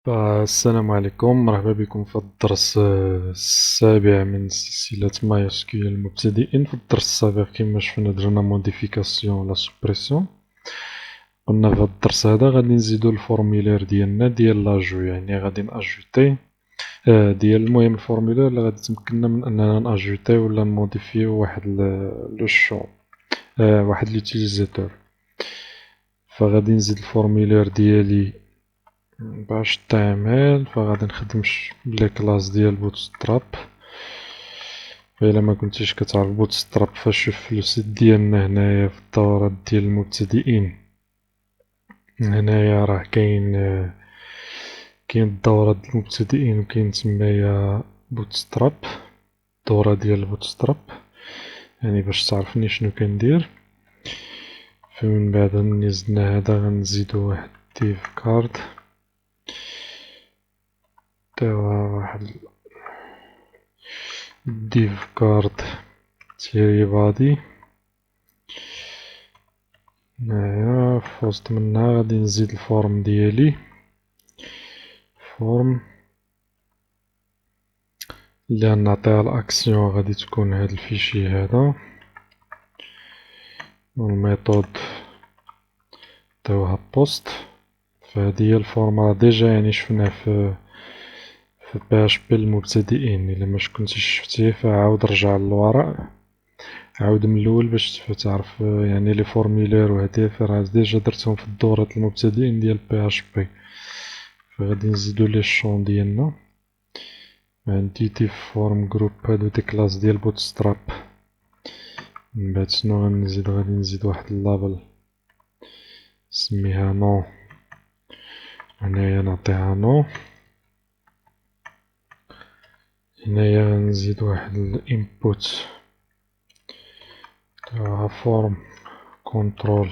السلام عليكم، مرحبا بكم في الدرس السابع من سلسلة MySQL المبتدئين. في الدرس السابق كما شفنا درنا موديفيكاسيون ولا سوبريسيون. قلنا في الدرس هذا غادي نزيدو الفورميلير ديالنا ديال لاجو، يعني غادي ناجوتي ديال المهم الفورميلير اللي غادي تمكننا من اننا ناجوتي ولا نموديفيو واحد لو شون واحد لوتيليزاتور. فغادي نزيد الفورميلير ديالي باش تعمل، فغادي نخدم بلا كلاس ديال بوتستراب. فإلا ما كنتيش كتعرف بوتستراب فشوف في السيت ديالنا هنايا في الدورات ديال المبتدئين. هنايا راه كاين الدورة ديال المبتدئين وكاين تمايا بوتستراب، الدورة ديال بوتستراب، يعني باش تعرفني شنو كندير. فمن بعد ملي زدنا هذا غنزيدو واحد ديف كارد تاوها واحد ديف كارد تيري بادي. هنايا في وسط منها غادي نزيد الفورم ديالي، فورم اللي غنعطيها الأكسيون غادي تكون هاد الفيشي هذا، والميثود نعطيوها بوست. فهادي هي الفورم، راه ديجا يعني شفناه في PHP المبتدئين. إلا مكنتيش شفتيه فعاود رجع للوراء، عاود من الأول باش تعرف يعني لي فورميلير وهادي راه ديجا درتهم في الدورة المبتدئين ديال PHP. فغادي نزيدو لي الشون ديالنا. عندي ديف فورم جروب، هادو دي كلاس ديال بوتستراب. من بعد شنو غنزيد؟ غادي نزيد واحد اللابل نسميها نو، هنايا نعطيها نو. هنايا غنزيد واحد الانبوت تاعها فورم كنترول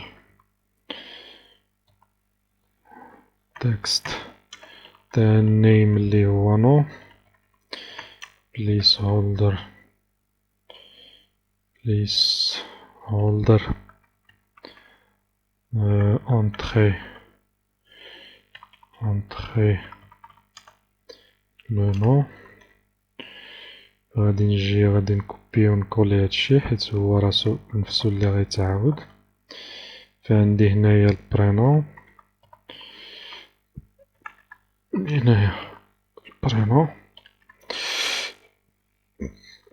تكست تاع النيم اللي هو نو، بليس هولدر انتري لو نو. غادي نجي غادي نكوبي ونكولي هادشي حيت هو راسو نفسو اللي غيتعاود. فعندي هنايا البرينون، هنايا البرينون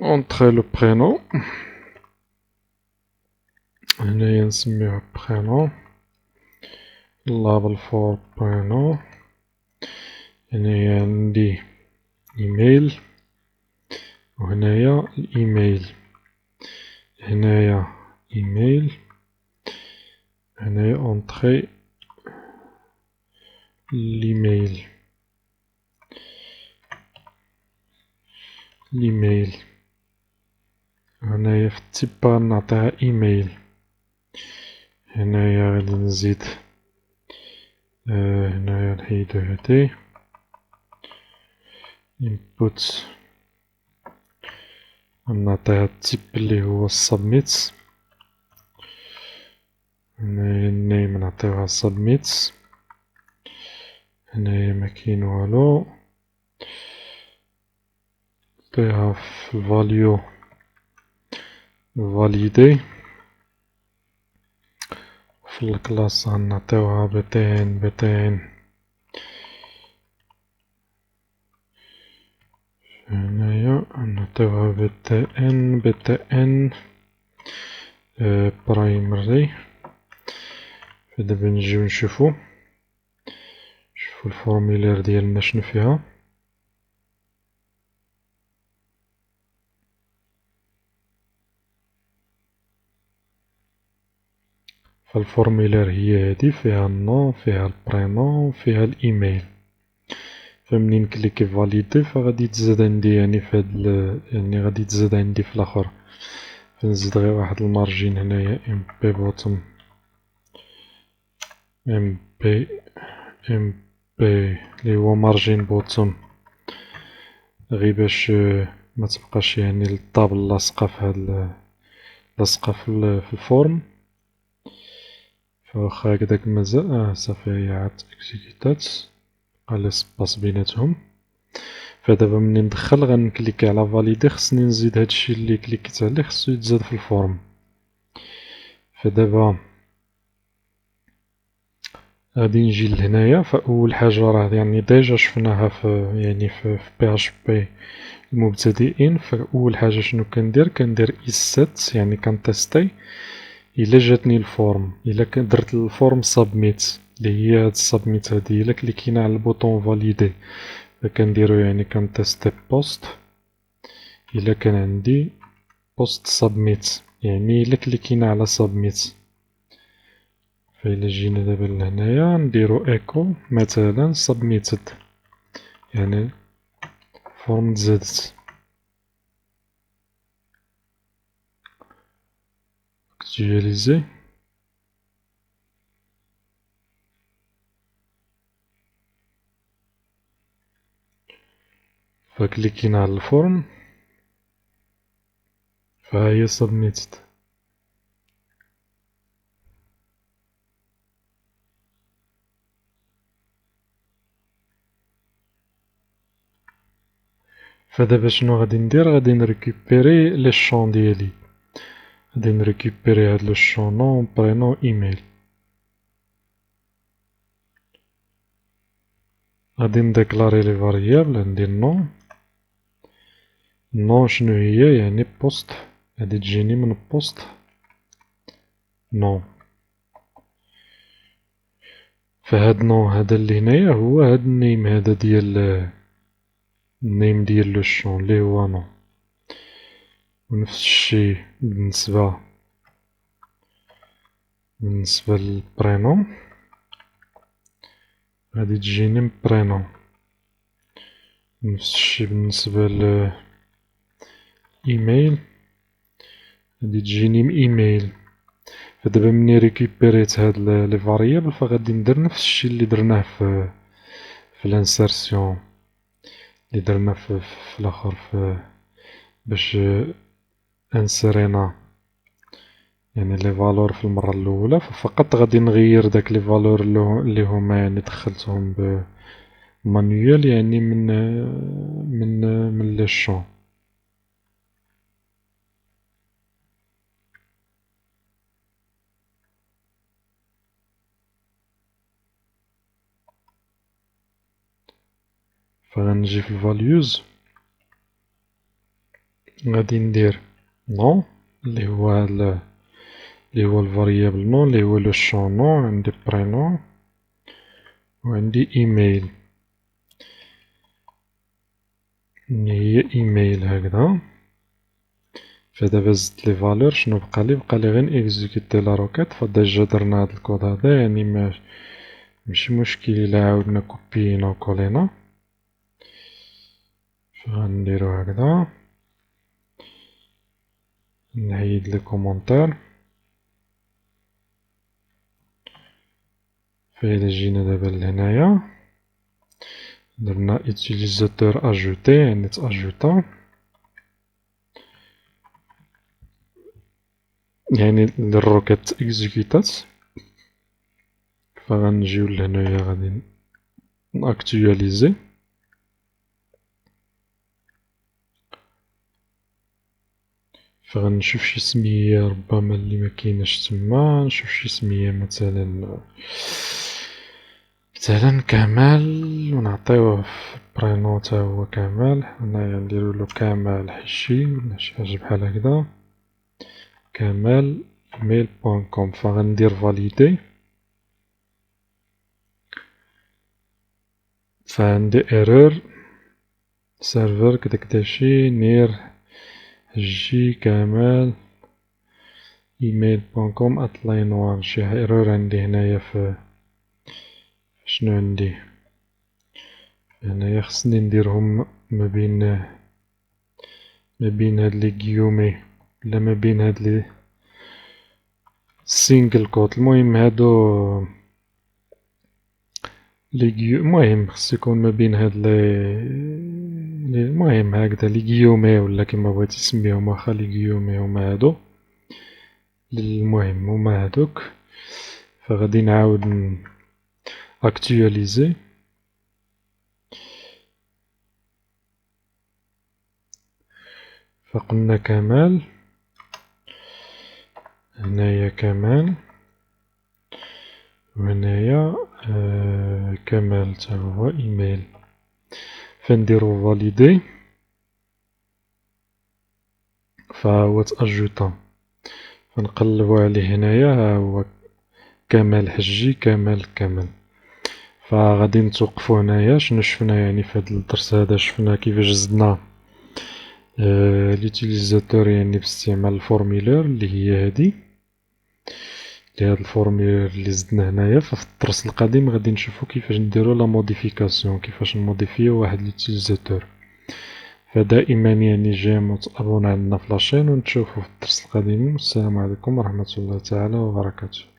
اونتخي لو برينون، هنايا نسميوه برينون لابل فور برينون. هنايا عندي ايميل، وهنايا الايميل، هنايا ايميل، هنايا اونتخي الايميل، هنايا في التيبار نعطيها ايميل. هنايا غادي نزيد هنايا نحيدو هادي input، نعطيها التيب اللي هو submit. هنايا النيم نعطيوها submit. هنايا مكاين والو، نعطيها في الفاليو validé. في الكلاس غنعطيوها بتين. هنايا نعطيوها بتين برايمري. فدابا نجيو نشوفو الفورميلير ديالنا شنو فيها. فالفورميلير هي هادي، فيها النو، فيها البرينون، فيها الايميل. فمنين كليكي فاليدي فغادي تزاد عندي يعني يعني غادي تزاد عندي في الاخر. فنزيد غير واحد المارجين هنايا ام بي بوتوم، ام بي اللي هو مارجين بوتوم، غير باش ما تبقاش يعني الطابل لاصقه في هاد لاصقه في الفورم. فواخا هكداك مازال صافي هي عاد اكزيكيتات. ليسباس بيناتهم. فدابا ملي ندخل غنكليكي على فاليدي، خصني نزيد هادشي اللي كليكيت عليه خصو يتزاد في الفورم. فدابا غادي نجي لهنايا. فأول حاجة راه يعني ديجا شفناها في PHP المبتدئين. فأول حاجة شنو كندير إيسيت، يعني كنتيستي إلا جاتني الفورم، إلا درت الفورم سابميت اللي هي هاد السابميت هادي، إلا كليكينا على البوطون فاليدي فكنديرو يعني كنتيستي بوست. إلا كان عندي بوست سابميت، يعني إلا كليكينا على سابميت، فإلا جينا دابا لهنايا نديرو إيكو مثلا سابميتد، يعني فورم تزادت. اكتواليزي، فكليكينا على الفورم فهي سابميتد. فدابا شنو غادي ندير؟ غادي نريكوبيري لي شون ديالي. غادي نريكوبيري هاد لو شون نون برينون ايميل. غادي نديكلاري لي فاريابل. ندير نون. نون شنو هي؟ يعني بوست. غادي تجيني من بوست نون. فهاد نون هذا اللي هنايا هو هاد النيم هذا ديال النيم ديال لو شون اللي هو نون. ونفس الشي بالنسبة للبرينون، غادي تجيني برينون. نفس الشي بالنسبة لإيميل، غادي تجيني إيميل. فدابا مني ريكيبيريت هاد لي فاريابل فغادي ندير نفس الشي اللي درناه في الانسيرسيون اللي درنا في الاخر باش انسرينا يعني لي فالور في المرة الأولى. ففقط غادي نغير داك لي فالور اللي هما يعني دخلتهم مانيوال يعني من لي شون. فغنجي في الفاليوز، غادي ندير نون اللي هو الفاريابل نون اللي هو لو شون نون. عندي برينون وعندي ايميل اللي هي ايميل هكذا. فدابا زدت لي فالور. شنو بقالي؟ بقالي غير نيكزيكوتي لا روكيت. فديجا درنا هاد الكود هذا، يعني ماشي مشكل الا عاودنا كوبينا وكولينا. فغنديرو هكذا، نحيد لي كومونتير. فإلا جينا دابا لهنايا درنا utilisateur ajouté يعني تأجوتا، يعني الروكيت تإكزيكوتات. فغنجيو لهنايا غادي نأكتواليزي. فغنشوف شي سمية ربما اللي مكايناش تما. نشوف شي سمية مثلا كمال، ونعطيوه في برينو تا هو كمال. هنايا نديرولو كمال حشي ولا شي حاجة بحال هكدا. كمال ايميل بوان كوم. فغندير فاليدي. فعندي ايرور سيرفر كداكداشي نير جي كمال ايميل بوان كوم @لاين وان. شي ايرور عندي هنايا في شنو عندي هنايا. خصني نديرهم ما بين هاد لي غيومي ولا ما بين هاد لي سينجل كوت. المهم هادو المهم خص يكون ما بين هاد المهم هكذا لي غيومي ولا كيما بغيتي تسميهم. واخا لي غيومي هما هادو. المهم هما هادوك. فغادي نعاود اكتواليزي. فقلنا كمال، هنايا كمال، وهنايا كمال تا هو ايميل. فنديرو فاليدي، فهو تأجوتا، فنقلبو عليه هنايا، ها هو كمال حجي، كمال. فغادي نتوقفو هنايا. شنو شفنا يعني في هاد الدرس هذا؟ شفنا كيفاش زدنا ليوتيليزاتور يعني باستعمال الفورميلور اللي هي هادي، هاد الفورميلور اللي زدنا هنايا. ففي الدرس القادم غادي نشوفو كيفاش نديرو لا موديفيكاسيون، كيفاش نموديفيو واحد ليوتيليزاتور. فدائما يعني جيم تابونا عندنا في لاشين، ونتشوفو في الدرس القادم. والسلام عليكم ورحمة الله تعالى وبركاته.